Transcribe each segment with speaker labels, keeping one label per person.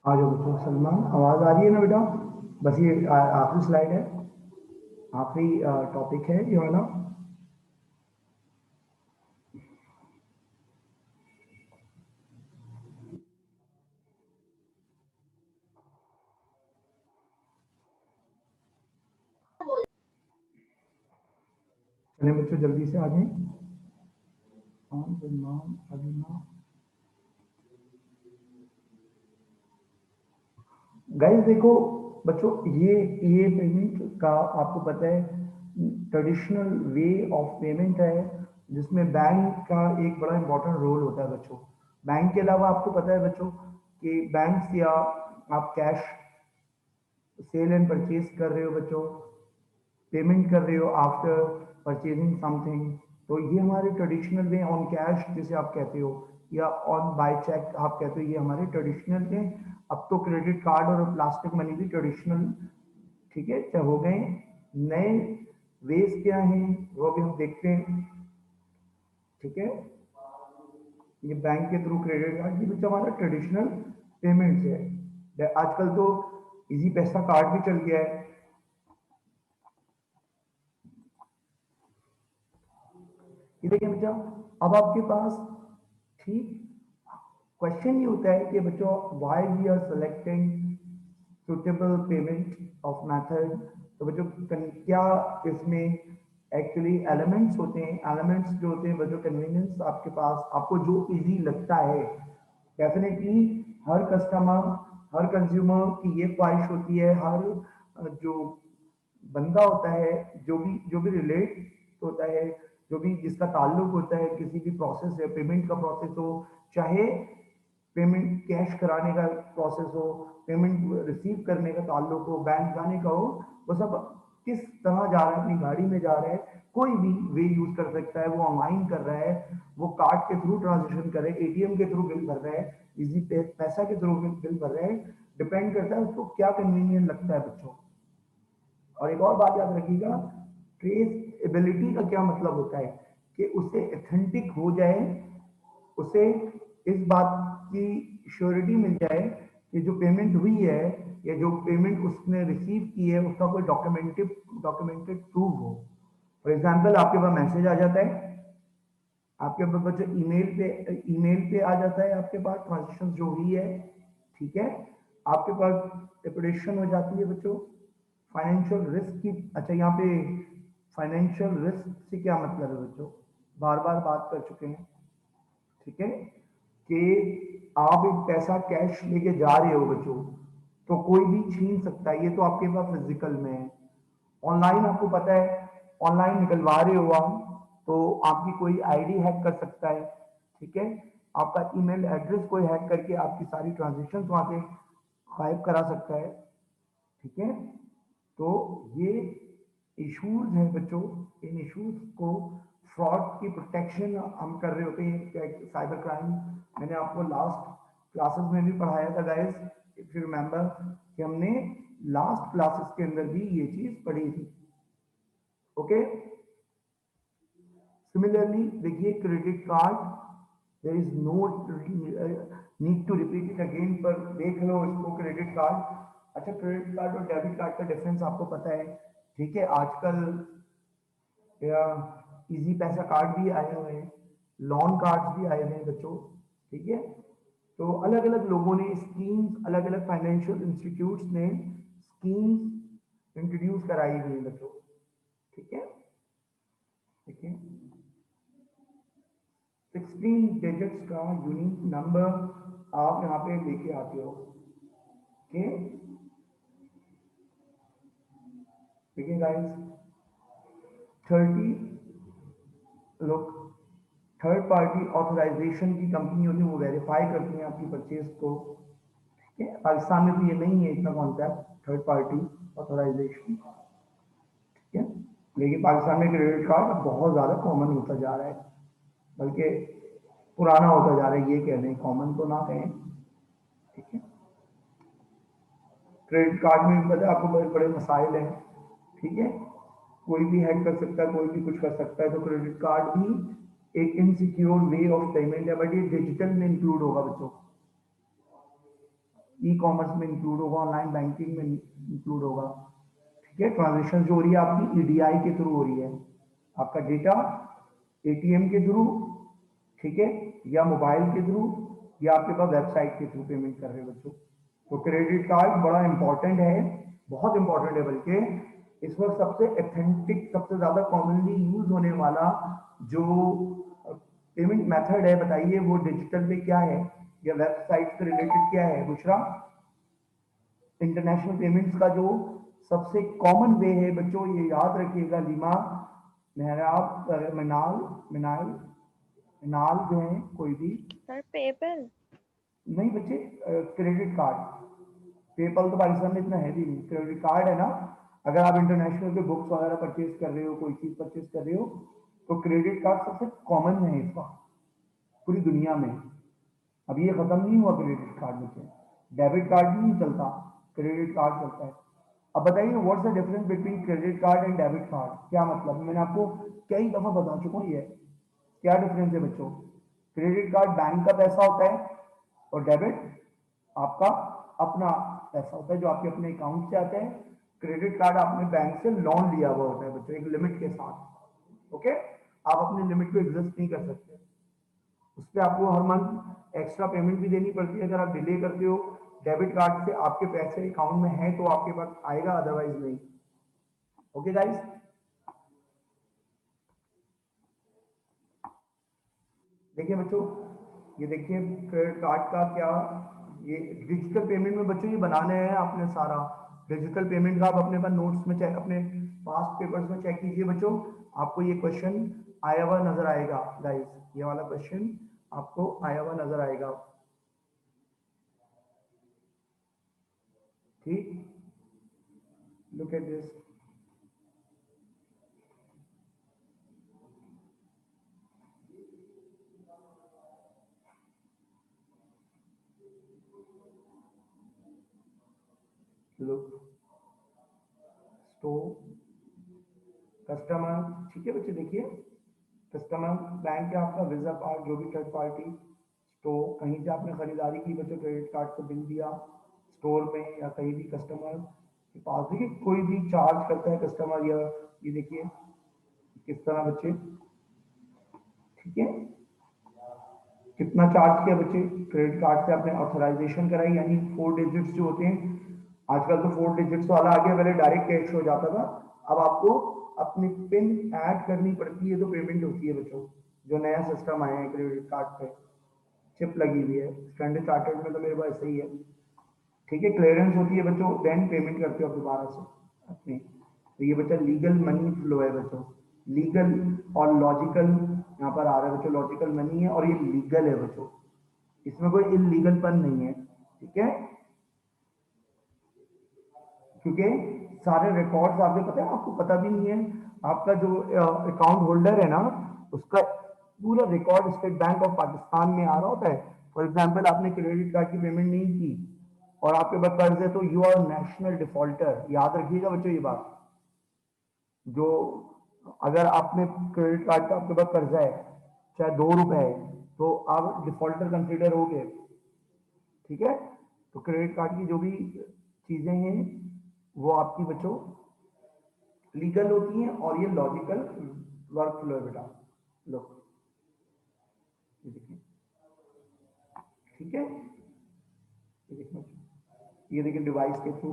Speaker 1: आ जाओ बच्चों। सलमान, आवाज़ आ रही है ना बेटा? बस ये आखिरी स्लाइड है, आखिरी टॉपिक है ये वाला। चलिए बच्चों जल्दी से आ जाएं। सलमान, अलीमा, गाइस देखो बच्चों, ये पेमेंट का आपको पता है ट्रेडिशनल वे ऑफ पेमेंट है, जिसमें बैंक का एक बड़ा इंपॉर्टेंट रोल होता है बच्चों। बैंक के अलावा आपको पता है बच्चों कि बैंक या आप कैश सेल एंड परचेज कर रहे हो बच्चों, पेमेंट कर रहे हो आफ्टर परचेजिंग समथिंग, तो ये हमारे ट्रेडिशनल वे ऑन कैश जिसे आप कहते हो, या ऑन बाय चेक आप कहते हो, ये हमारे ट्रेडिशनल थे। अब तो क्रेडिट कार्ड और प्लास्टिक मनी भी ट्रेडिशनल, ठीक है, क्या हो गए। नए वेज क्या हैं वो भी हम देखते हैं, ठीक है। ये बैंक के थ्रू क्रेडिट कार्ड, ये भी हमारा ट्रेडिशनल पेमेंट है। आजकल तो इजी पैसा कार्ड भी चल गया है। ये देखिए बच्चा, अब आपके पास, ठीक, क्वेश्चन ये होता है कि बच्चों why we are selecting suitable payment of method. तो बच्चों क्या इसमें एक्चुअली एलिमेंट्स होते हैं, एलिमेंट्स जो होते हैं बच्चों, कन्वीनियंस आपके पास, आपको जो इजी लगता है। डेफिनेटली हर कस्टमर, हर कंज्यूमर की ये ख्वाहिश होती है, हर जो बंदा होता है, जो भी रिलेट होता है, जो भी जिसका ताल्लुक होता है किसी भी प्रोसेस है, पेमेंट का प्रोसेस हो, चाहे पेमेंट कैश कराने का प्रोसेस हो, पेमेंट रिसीव करने का ताल्लुक हो, बैंक जाने का हो, वो सब किस तरह जा रहा है, अपनी गाड़ी में जा रहा है, कोई भी वे यूज कर सकता है। वो ऑनलाइन कर रहा है, वो कार्ड के थ्रू ट्रांजेक्शन कर रहा है, एटीएम के थ्रू बिल भर रहा है, इजी पैसा के थ्रू बिल भर रहा है। डिपेंड करता है उसको क्या कन्वीनियंट लगता है बच्चों। और एक और बात याद रखिएगा, ट्रेस एबिलिटी का क्या मतलब होता है कि उसे ऑथेंटिक हो जाए, उसे इस बात की श्योरिटी मिल जाए कि जो पेमेंट हुई है या जो पेमेंट उसने रिसीव की है उसका कोई डॉक्यूमेंटेड प्रूफ हो। फॉर एग्जांपल आपके पास मैसेज आ जाता है, आपके पास बच्चों ईमेल पे आ जाता है, आपके पास ट्रांजेक्शन जो हुई है, ठीक है। आपके पास रिपोर्टेशन हो जाती है बच्चों फाइनेंशियल रिस्क की। अच्छा यहाँ पे फाइनेंशियल रिस्क से क्या मतलब है बच्चों, बार बार बात कर चुके हैं, ठीक है, कि आप एक पैसा कैश लेके जा रहे हो बच्चों, तो कोई भी छीन सकता है, ये तो आपके पास फिजिकल में है। ऑनलाइन आपको पता है, ऑनलाइन निकलवा रहे हो आप, तो आपकी कोई आईडी हैक कर सकता है, ठीक है। आपका ईमेल एड्रेस कोई हैक करके आपकी सारी ट्रांजेक्शन वहां से गायब करा सकता है, ठीक है। तो ये इश्यूज हैं बच्चों, इन इश्यूज को, फ्रॉड की प्रोटेक्शन हम कर रहे होते हैं, साइबर क्राइम। मैंने आपको लास्ट क्लासेस में भी पढ़ाया था गाइस, इफ यू रिमेंबर, कि हमने लास्ट क्लासेस के अंदर भी ये चीज पढ़ी थी, ओके। सिमिलरली देखिए credit card, there is no need to repeat it again, पर देख लो इसको, क्रेडिट कार्ड। अच्छा क्रेडिट कार्ड और डेबिट कार्ड का डिफरेंस आपको पता है, ठीक है। आजकल या इजी पैसा कार्ड भी आए हुए हैं, लॉन कार्ड भी आए हुए हैं बच्चों, ठीक है। तो अलग अलग लोगों ने स्कीम्स, अलग अलग फाइनेंशियल इंस्टीट्यूट्स ने स्कीम्स इंट्रोड्यूस कराई हुई हैं बच्चों, ठीक है, ठीक है। 16 डिजिट्स का यूनिक नंबर आप यहाँ पे लेके आते हो, ओके, ठीक है गाइस। 30 लोग, थर्ड पार्टी ऑथराइजेशन की कंपनी होती है, वो वेरीफाई करती हैं आपकी परचेज को, ठीक है। पाकिस्तान में तो ये नहीं है इतना कॉन्सेप्ट थर्ड पार्टी ऑथराइजेशन, ठीक है। लेकिन पाकिस्तान में क्रेडिट कार्ड बहुत ज़्यादा कॉमन होता जा रहा है, बल्कि पुराना होता जा रहा है, ये कह रहे हैं, कॉमन तो ना कहें, ठीक है। क्रेडिट कार्ड में भी पता है आपको बड़े बड़े मसाइल हैं, ठीक है। कोई भी हैक कर सकता है, कोई भी कुछ कर सकता है, तो क्रेडिट कार्ड भी एक इनसिक्योर वे ऑफ पेमेंट है, बट ये डिजिटल में इंक्लूड होगा बच्चों, ई कॉमर्स में इंक्लूड होगा, ऑनलाइन बैंकिंग में इंक्लूड होगा। ठीक है, ट्रांजेक्शन जो हो रही है आपकी ईडीआई के थ्रू हो रही है, आपका डेटा एटीएम के थ्रू, ठीक है, या मोबाइल के थ्रू, या आपके पास वेबसाइट के थ्रू पेमेंट कर रहे हो बच्चों। तो क्रेडिट कार्ड बड़ा इंपॉर्टेंट है, बहुत इंपॉर्टेंट है, बल्कि इस वक्त सबसे ऑथेंटिक, सबसे ज्यादा कॉमनली यूज होने वाला जो पेमेंट मेथड है, बताइए वो डिजिटल पे क्या है या वेबसाइट से रिलेटेड क्या है बुशरा? इंटरनेशनल पेमेंट्स का जो सबसे कॉमन वे है बच्चों, ये याद रखिएगा, लीमा, मेहराब, मिनाल, मिनाल, मिनाल जो है कोई भी
Speaker 2: सर पेपल।
Speaker 1: नहीं बच्चे, क्रेडिट कार्ड। पेपल तो पाकिस्तान में इतना है भी नहीं, क्रेडिट कार्ड है ना। अगर आप इंटरनेशनल पे बुक्स वगैरह परचेज कर रहे हो, कोई चीज परचेज कर रहे हो, तो क्रेडिट कार्ड सबसे कॉमन है इसका पूरी दुनिया में। अब ये खत्म नहीं हुआ क्रेडिट कार्ड में, डेबिट कार्ड नहीं चलता, क्रेडिट कार्ड चलता है। अब बताइए what's the difference between credit card and debit card, क्या मतलब है? मैंने आपको कई दफा बता चुका हूँ ये क्या डिफरेंस है बच्चों। क्रेडिट कार्ड बैंक का पैसा होता है और डेबिट आपका अपना पैसा होता है जो आपके अपने अकाउंट से आता है। क्रेडिट कार्ड आपने बैंक से लोन लिया हुआ होता है बच्चों, एक लिमिट के साथ। ओके, आप अपनी लिमिट को एग्जिस्ट नहीं कर सकते, उस पर आपको हर मंथ एक्स्ट्रा पेमेंट भी देनी पड़ती है। अगर आप डिले करते हो डेबिट कार्ड से, आपके पैसे अकाउंट में है तो आपके पास आएगा, अदरवाइज नहीं। ओके गाइस, देखिए बच्चों, ये देखिए क्रेडिट कार्ड का क्या, ये डिजिटल पेमेंट में बच्चों ये बनाने हैं आपने सारा डिजिटल पेमेंट का। आप अपने पास नोट्स में चेक, अपने पास्ट पेपर्स में चेक कीजिए बच्चों, आपको ये क्वेश्चन आया हुआ नजर आएगा गाइस, ये वाला क्वेश्चन आपको आया हुआ नजर आएगा। ठीक, look at this, look, store, customer, ठीक है बच्चे देखिए, कस्टमर बैंक है आपका, वीजा कार्ड, जो भी थर्ड पार्टी। तो कहीं से आपने खरीदारी की बच्चों, क्रेडिट कार्ड से बिल दिया स्टोर में या कहीं भी कस्टमर के पास, देखिए कोई भी चार्ज करता है कस्टमर, या ये देखिए किस तरह बच्चे, ठीक है, कितना चार्ज किया बच्चे, क्रेडिट कार्ड से आपने ऑथराइजेशन कराई, यानी 4 डिजिट्स जो होते हैं, आजकल तो 4 डिजिट्स वाला आ गया, पहले डायरेक्ट कैश हो जाता था, अब आपको अपनी पिन ऐड करनी पड़ती है तो पेमेंट होती है बच्चों। जो नया सिस्टम आया है क्रेडिट कार्ड पे, चिप लगी हुई है, स्टैंडर्ड चार्टर्ड में तो मेरे पास ऐसे ही है। ठीक है, क्लियरेंस होती है बच्चों, देन पेमेंट करते हो आप दोबारा से अपनी। तो ये बच्चा लीगल मनी फ्लो है बच्चों, लीगल और लॉजिकल यहाँ पर आ रहा है बच्चों, लॉजिकल मनी है और ये लीगल है बच्चों, इसमें कोई इलीगल पन नहीं है। ठीक है, क्योंकि सारे रिकॉर्ड्स आपको पता है, आपको पता भी नहीं है, आपका जो अकाउंट होल्डर है ना, उसका पूरा record state bank of Pakistan में आ रहा होता है। फॉर एग्जांपल आपने क्रेडिट कार्ड की पेमेंट नहीं की और आपके पास कर्ज है, तो यू आर नेशनल डिफॉल्टर, याद रखिएगा बच्चों ये बात। जो अगर आपने क्रेडिट कार्ड का आपके पास कर्जा है, चाहे 2 रुपए है, तो आप डिफॉल्टर कंसिडर हो गए। ठीक है, तो क्रेडिट कार्ड की जो भी चीजें हैं वो आपकी बच्चों लीगल होती हैं और ये लॉजिकल वर्क फ्लो है बेटा। लो ये देखिए, ठीक है, ये देखिए, ये देखिए डिवाइस के थ्रू,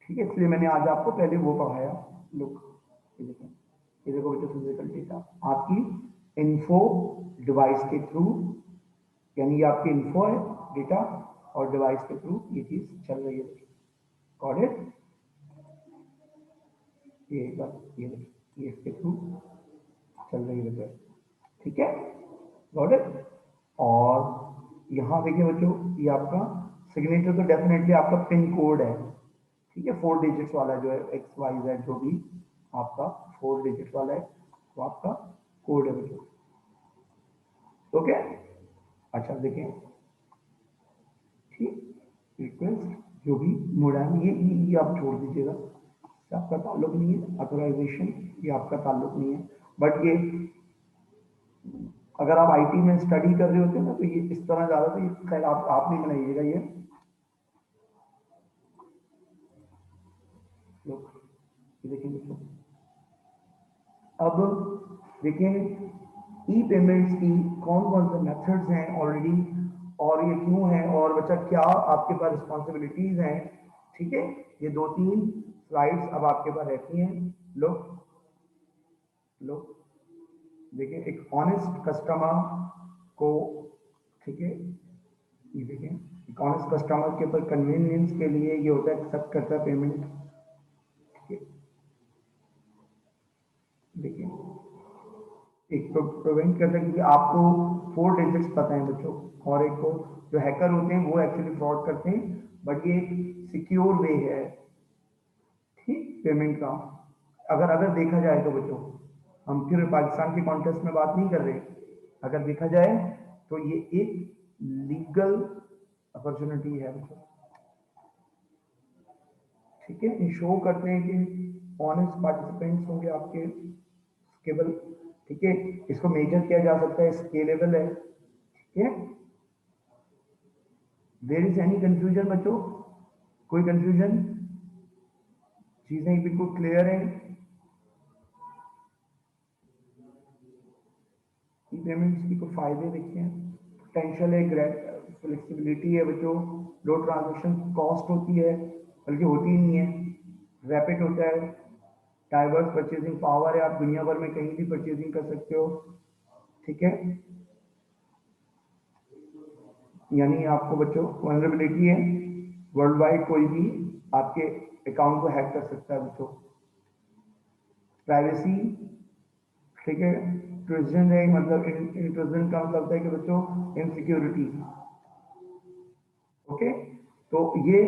Speaker 1: ठीक है, इसलिए मैंने आज आपको पहले वो पढ़ाया। लुक, ये देखिए, ये देखो बच्चों, फिजिकल डेटा आपकी इन्फो डिवाइस के थ्रू, यानी ये आपकी इन्फो है डेटा, और डिवाइस के थ्रू ये चीज चल रही है। गॉट इट, ये बस ये इसके थ्रू चल रही है। ठीक है, गॉट इट। और यहाँ देखिए बच्चों, ये आपका सिग्नेचर तो डेफिनेटली आपका पिन कोड है। ठीक है, 4 डिजिट्स वाला जो है, एक्स वाई जेड जो भी आपका 4 डिजिट वाला है, वो आपका कोड है बच्चों। ओके, अच्छा देखिए, ठीक, रिक्वेस्ट जो भी मोड है, ये आप छोड़ दीजिएगा, इससे आपका ताल्लुक नहीं है, ऑथोराइजेशन ये आपका ताल्लुक नहीं है। बट ये अगर आप आईटी में स्टडी कर रहे होते हैं ना, तो ये इस तरह ज़्यादा, तो ये खैर आप नहीं बनाइएगा ये, ये देखें बच्चों, अब देखें ई पेमेंट्स की कौन कौन से मेथड्स हैं ऑलरेडी, और ये क्यों है, और बच्चा क्या आपके पास रिस्पॉन्सिबिलिटीज हैं। ठीक है, ये 2-3 स्लाइड्स अब आपके पास रहती हैं। लो लो देखिए, एक ऑनेस्ट कस्टमर को, ठीक है, ये देखें, एक ऑनेस्ट कस्टमर के ऊपर कन्वीनियंस के लिए ये होता है, एक्सेप्ट करता है पेमेंट। ठीक है, देखिए, एक तो प्रिवेंट करता है क्योंकि आपको 4 डिजिट्स पता है बच्चों, और एक को जो हैकर होते हैं वो एक्चुअली फ्रॉड करते हैं, बट ये एक सिक्योर वे है, ठीक, पेमेंट का। अगर अगर देखा जाए तो बच्चों, हम फिर पाकिस्तान के कॉन्टेक्स्ट में बात नहीं कर रहे, अगर देखा जाए तो ये एक लीगल अपॉर्चुनिटी है बच्चों। ठीक है, इंश्योर करते हैं कि ऑनेस्ट पार्टिसिपेंट्स होंगे आपके केवल। ठीक है, इसको मेजर किया जा सकता है, स्केलेबल है। ठीक है, देयर इज एनी कंफ्यूजन बच्चों, कोई कंफ्यूजन, चीजें बिल्कुल क्लियर हैं। ई पेमेंट्स की कुछ फायदे देखिए, पोटेंशियल है, फ्लेक्सिबिलिटी है बच्चों, लो ट्रांजेक्शन कॉस्ट होती है, बल्कि होती ही नहीं है, रैपिड होता है, डाइवर्स परचेजिंग पावर है, आप दुनिया भर में कहीं भी परचेजिंग कर सकते हो। ठीक है, यानी आपको बच्चों वनरेबिलिटी है, वर्ल्ड वाइड कोई भी आपके अकाउंट को हैक कर सकता है बच्चों। प्राइवेसी, ठीक है, ट्रिजन है, मतलब इंट्रूजन का मतलब होता है कि बच्चों इनसिक्योरिटी। ओके, तो ये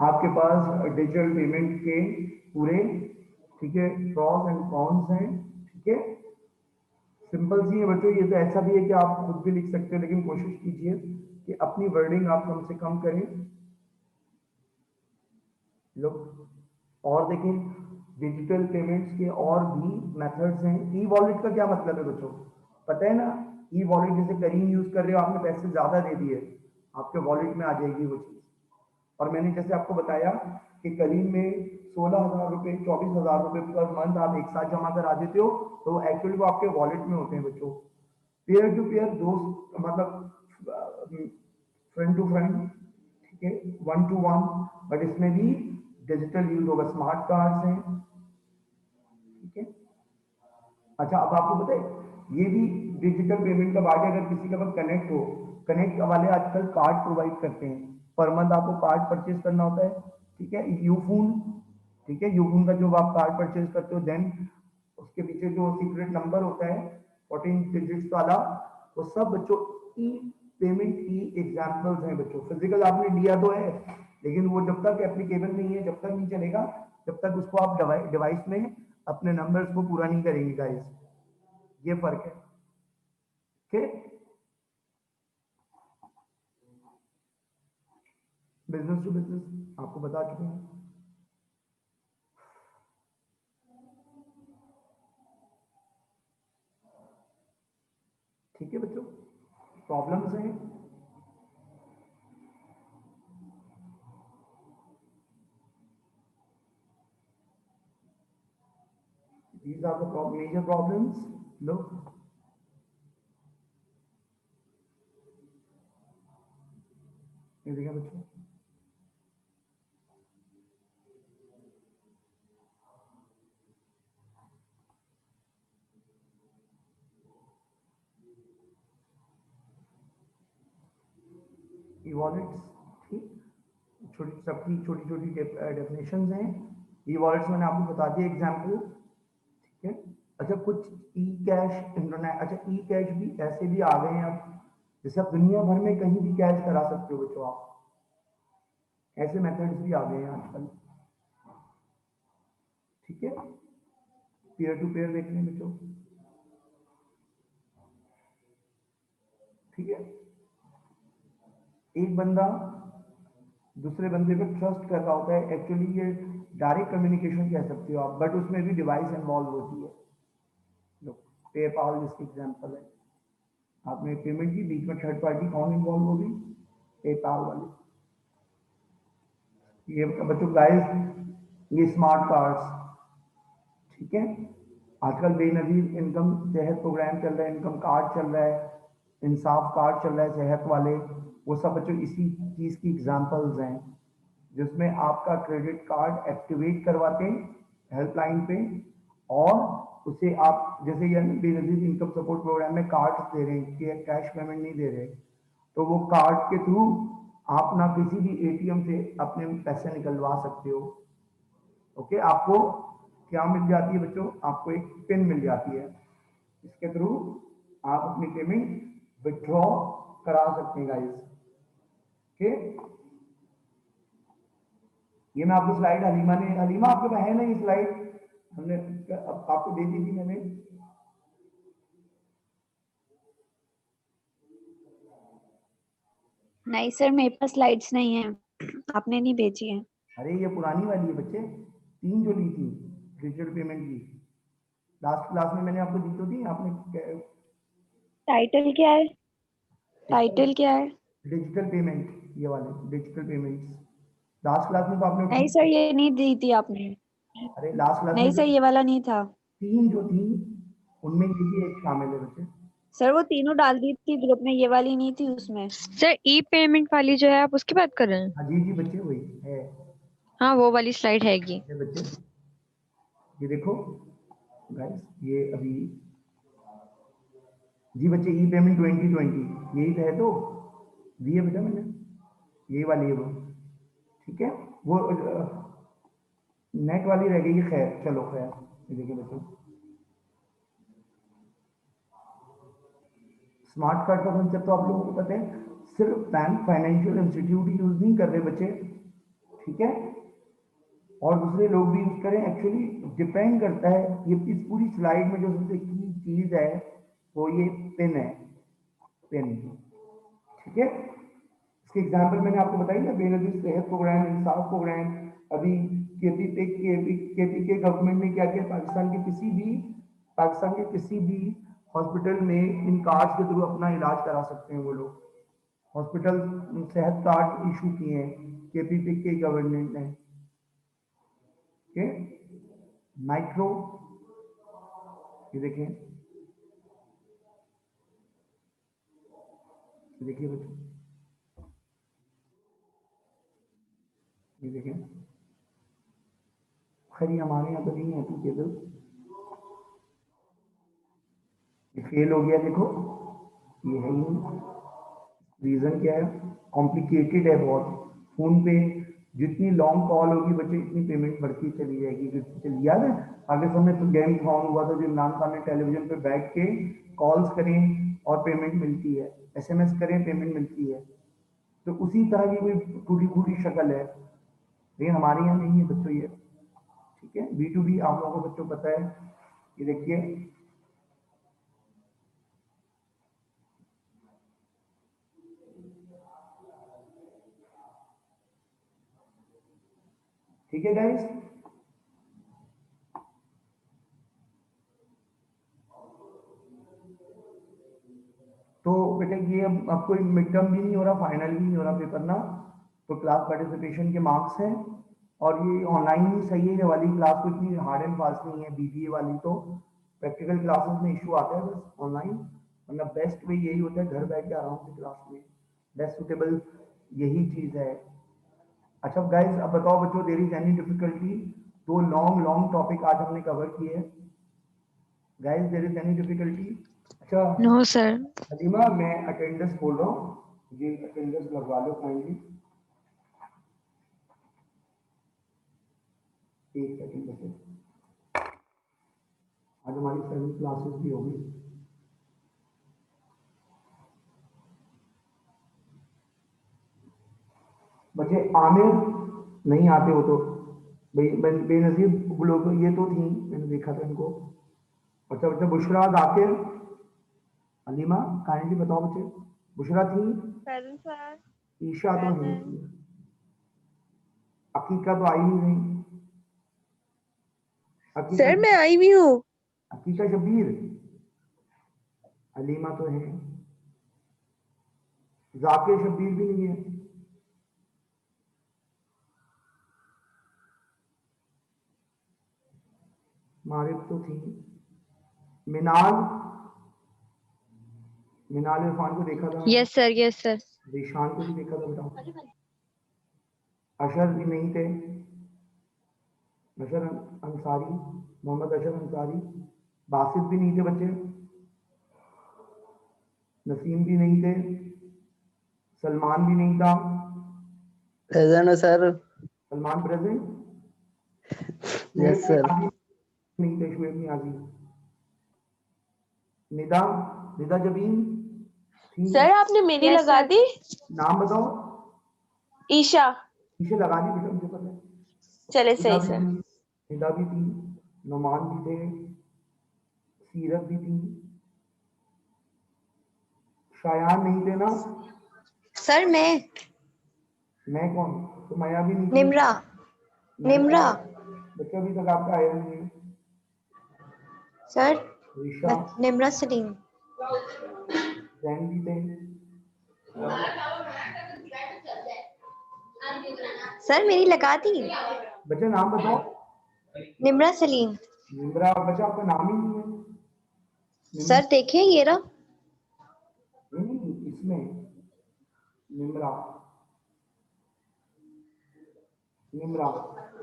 Speaker 1: आपके पास डिजिटल पेमेंट के पूरे, ठीक है, प्रॉस एंड कॉन्स हैं। ठीक है, सिंपल सी है बच्चों, ये तो ऐसा भी है कि आप खुद भी लिख सकते हो, लेकिन कोशिश कीजिए कि अपनी वर्डिंग आप कम से कम करें। लो, और देखें, डिजिटल पेमेंट्स के और भी मेथड्स हैं। ई वॉलेट का क्या मतलब है बच्चों, पता है ना? ई वॉलेट जैसे करीम यूज कर रहे हो, आपने पैसे ज्यादा दे दिए, आपके वॉलेट में आ जाएगी वो चीज। और मैंने जैसे आपको बताया कि करीम में 16,000 रुपए, 24,000 रुपए पर मंथ आप एक साथ जमा करा देते हो, तो एक्चुअली वो आपके वॉलेट में होते हैं बच्चों। पेयर टू पेयर दोस्त, मतलब फ्रेंड टू फ्रेंड, ठीक है, वन टू वन, बट इसमें भी डिजिटल यूज होगा, स्मार्ट कार्ड्स हैं। ठीक है, अच्छा, अब आपको पता है, ये भी डिजिटल पेमेंट का बात है, अगर किसी का पास कनेक्ट हो, कनेक्ट वाले आजकल कार्ड प्रोवाइड करते हैं, पर मंथ आपको कार्ड परचेज करना होता है। ठीक है, यूफोन, ठीक है, यूफोन का जो आप कार्ड परचेज करते हो, देन उसके पीछे जो सीक्रेट नंबर होता है 14 डिजिट्स वाला, वो सब बच्चों ई पेमेंट की एग्जाम्पल्स हैं बच्चों। फिजिकल आपने लिया तो है, लेकिन वो जब तक एप्लीकेबल नहीं है, जब तक नहीं चलेगा, जब तक उसको आप डिवाइस में अपने नंबर्स को पूरा नहीं करेंगे गाइस, ये फर्क है। ठीक, बिजनेस टू बिजनेस आपको बता चुके हैं। ठीक है बच्चों, प्रॉब्लम्स हैं? These are the major problems. लो, ये देखिए बच्चों, ई वॉलेट्स, ठीक, छोटी सबकी छोटी छोटी डेफिनेशन हैं। ई वॉलेट्स मैंने आपको बता दिया एग्जाम्पल। ठीक है, अच्छा, कुछ ई कैश इंटरनेट, अच्छा, ई कैश भी ऐसे भी आ गए हैं अब, जैसे आप दुनिया भर में कहीं भी कैश करा सकते हो बच्चों आप, ऐसे मेथड्स भी आ गए हैं आजकल। ठीक है, पेयर टू पेयर देख लें बच्चों। ठीक है, एक बंदा दूसरे बंदे पे ट्रस्ट कर रहा होता है, एक्चुअली ये डायरेक्ट कम्युनिकेशन कह सकते हो आप, बट उसमें भी डिवाइस इन्वॉल्व होती है। लो, पेपाल जिसकी एग्जांपल है, आपने पेमेंट की, बीच में थर्ड पार्टी कौन इन्वॉल्व होगी? पेपाल वाली। ये बच्चों गाइस, ये स्मार्ट कार्ड्स, ठीक है। आजकल बेनजीर इनकम सेहत प्रोग्राम चल रहा है, इनकम कार्ड चल रहा है, इंसाफ कार्ड चल रहा है सेहत वाले, वो सब बच्चों इसी चीज़ की एग्जांपल्स हैं, जिसमें आपका क्रेडिट कार्ड एक्टिवेट करवाते हैं हेल्पलाइन पे, और उसे आप जैसे ये बेनजीर इनकम सपोर्ट प्रोग्राम में कार्ड दे रहे हैं कि कैश पेमेंट नहीं दे रहे, तो वो कार्ड के थ्रू आप ना किसी भी एटीएम से अपने पैसे निकलवा सकते हो। ओके, आपको क्या मिल जाती है बच्चों, आपको एक पिन मिल जाती है, इसके थ्रू आप अपनी पेमेंट विथड्रॉ करा सकते हैं गाइस। ओके, ये मैं आपको स्लाइड हलीमा आपके पास है ना ये स्लाइड, हमने आपको दे दी थी मैंने।
Speaker 2: नहीं सर, मेरे पास स्लाइड्स नहीं है, आपने नहीं भेजी है।
Speaker 1: अरे ये पुरानी वाली है बच्चे, 3 जो ली थी डिजिटल पेमेंट की, लास्ट क्लास में मैंने आपको दी तो थी, आपने
Speaker 2: टाइटल क्या है? टाइटल क्या है?
Speaker 1: डिजिटल पेमेंट, ये वाले डिजिटल पेमेंट्स, लास्ट क्लास में तो आपने
Speaker 2: नहीं सर, ये नहीं दी थी आपने।
Speaker 1: अरे लास्ट क्लास में
Speaker 2: नहीं
Speaker 1: जो
Speaker 2: सर, ये वाला नहीं था।
Speaker 1: 3 जो थी उनमें ये भी एक शामिल है बच्चे।
Speaker 2: सर वो तीनों डाल दी थी ग्रुप में, ये वाली नहीं थी उसमें।
Speaker 3: सर ई पेमेंट वाली जो है आप उसकी बात कर रहे हैं?
Speaker 1: हाँ जी जी बच्चे, वही है।
Speaker 3: हाँ वो वाली स्लाइड हैगी।
Speaker 1: ये बच्चे, ये देखो गाइस, ये अभी जी बच्चे ई पेमेंट 2020 यही तो है, तो दी है बेटा मैंने, यही वाली है वो, ठीक है। वो नेट वाली रह गई है, खैर चलो खैर, ये देखिए बच्चों, स्मार्ट कार्ड का कंसेप्ट तो आप लोगों को पता है, सिर्फ बैंक फाइनेंशियल इंस्टीट्यूट यूज नहीं कर रहे बच्चे, ठीक है, और दूसरे लोग भी यूज करें, एक्चुअली डिपेंड करता है। ये इस पूरी स्लाइड में जो सबसे की चीज है वो ये पिन है, पिन, ठीक है। इसके एग्जाम्पल मैंने आपको बताई ना, बेनजीर सेहत प्रोग्राम, इंसाफ प्रोग्राम, अभी केपी के गवर्नमेंट ने क्या किया, पाकिस्तान के किसी भी हॉस्पिटल में इन कार्ड के थ्रू अपना इलाज करा सकते हैं वो लोग, हॉस्पिटल सेहत कार्ड इशू किए हैं केपीपी के गवर्नमेंट ने। ओके, माइक्रो, ये देखें, देखिए बच्चों, ये देखें, खैर ये हमारे यहाँ तो नहीं है एप्लीकेबल, ये फेल हो गया, देखो ये है ही, रीजन क्या है, कॉम्प्लिकेटेड है बहुत, फोन पे जितनी लॉन्ग कॉल होगी बच्चे इतनी पेमेंट बढ़ती चली जाएगी। चलिए याद है आगे समय तो गेम फॉर्म हुआ था, जो इमरान खान ने टेलीविजन पे बैठ के कॉल्स करें और पेमेंट मिलती है, एसएमएस करें पेमेंट मिलती है, तो उसी तरह की कोई टूटी फूटी शक्ल है, लेकिन हमारे यहाँ नहीं है बच्चों ये, ठीक है। बी टू बी आप लोगों को बच्चों पता है, ये देखिए, ठीक है गाइस। तो बेटा ये अब कोई मिड टर्म भी नहीं हो रहा, फाइनल भी नहीं हो रहा पेपर ना, तो क्लास पार्टिसिपेशन के मार्क्स हैं, और ये ऑनलाइन ही सही है, ये वाली क्लास तो इतनी हार्ड एंड फास्ट नहीं है, बीबीए वाली तो प्रैक्टिकल क्लासेस में इशू आता है बस ऑनलाइन, वरना बेस्ट वे यही होता है घर बैठ के आराम से क्लास में, बेस्ट सुटेबल यही चीज़ है। अच्छा गाइस, अब बताओ बच्चों, देयर इज एनी डिफिकल्टी, दो लॉन्ग लॉन्ग टॉपिक आज हमने कवर किए, guys there is any difficulty? अच्छा
Speaker 3: नो सर।
Speaker 1: हलीमा, मैं अटेंडेंस बोल रहा हूँ, ये अटेंडेंस लगवा लो काइंडली, एक सेकंड बच्चे, आज हमारी 7 क्लासेस भी होगी। बच्चे आमिर नहीं आते हो तो भाई, बेनजीर लोग ये तो थी, मैंने देखा था इनको। अच्छा बच्चा, बुशरा, जाकिर, हलीमा, काइंडली बताओ बच्चे, बुशरा थी,
Speaker 4: प्रेजेंट सर।
Speaker 1: ईशा तो नहीं
Speaker 4: प्रेजेंट।
Speaker 1: थी, अकीका तो आई ही नहीं, अकीका,
Speaker 4: सर मैं आई भी हूँ।
Speaker 1: अकीका शबीर, हलीमा तो है, जाकिर शबीर भी नहीं है, मारिफ तो थी। मिनाल, मिनाल इरफान को देखा था।
Speaker 3: Yes sir, yes sir.
Speaker 1: Zeeshan को भी देखा था बेटा। अशर भी नहीं थे, अशर अंसारी, मोहम्मद अशर अंसारी। बासित भी नहीं थे बच्चे, नसीम भी नहीं थे, सलमान भी नहीं था।
Speaker 5: प्रेजेंट है sir.
Speaker 1: Salman present.
Speaker 5: Yes sir.
Speaker 1: नहीं थे, शुएब नियाजी। निदा, निदा जबीन थी।
Speaker 4: सर आपने मेरी
Speaker 2: Yes,
Speaker 4: लगा
Speaker 2: sir.
Speaker 4: दी।
Speaker 1: नाम बताओ।
Speaker 4: ईशा।
Speaker 1: इसे लगा दी बेटा, मुझे पता है।
Speaker 4: चले
Speaker 1: निदा
Speaker 4: सही
Speaker 1: भी
Speaker 4: सर।
Speaker 1: थी, निदा भी थी, नुमान भी थे, सीरत भी थी। शायान नहीं थे ना?
Speaker 6: सर
Speaker 1: मैं कौन? तो माया भी नहीं थी।
Speaker 6: निम्रा निम्रा
Speaker 1: बच्चा अभी तक आपका आया नहीं है।
Speaker 6: सर
Speaker 1: ऋषा,
Speaker 6: निम्रा सलीम
Speaker 1: जैन भी थे।
Speaker 6: सर मेरी लगा दी।
Speaker 1: बच्चा नाम बताओ।
Speaker 6: निम्रा सलीम।
Speaker 1: निम्रा, बच्चा आपका नाम ही नहीं है।
Speaker 6: सर देखें ये रहा।
Speaker 1: नहीं, इसमें निम्रा, निम्रा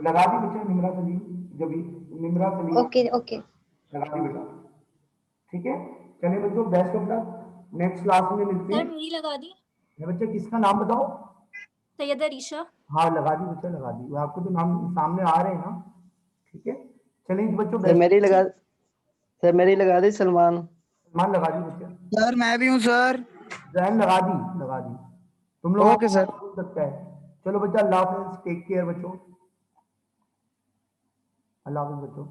Speaker 1: लगा दी बच्चा। निम्रा सलीम, जब निम्रा सलीम
Speaker 6: ओके ओके।
Speaker 1: लगा दी बेटा। ठीक है, चलिए बच्चों, best of luck. Next class में मिलते
Speaker 7: सर
Speaker 1: हैं।
Speaker 7: मेरी लगा दी।
Speaker 1: है बच्चा, किसका नाम बताओ।
Speaker 7: सैयदा रीशा।
Speaker 1: हाँ लगा दी बच्चा, लगा दी। वो आपको तो नाम सामने आ रहे हैं ना। ठीक है, चलिए बच्चों,
Speaker 5: सर
Speaker 1: बेस्ट।
Speaker 5: मेरी लगा, सर मेरी लगा दी सलमान।
Speaker 1: सलमान लगा दी बच्चा।
Speaker 8: सर मैं भी हूँ सर।
Speaker 1: जैन लगा दी, लगा दी। तुम लोग
Speaker 8: ओके सर।
Speaker 1: हो सकता है। चलो बच्चा, अल्लाह हाफिज, टेक केयर बच्चों। अल्लाह हाफिज बच्चों।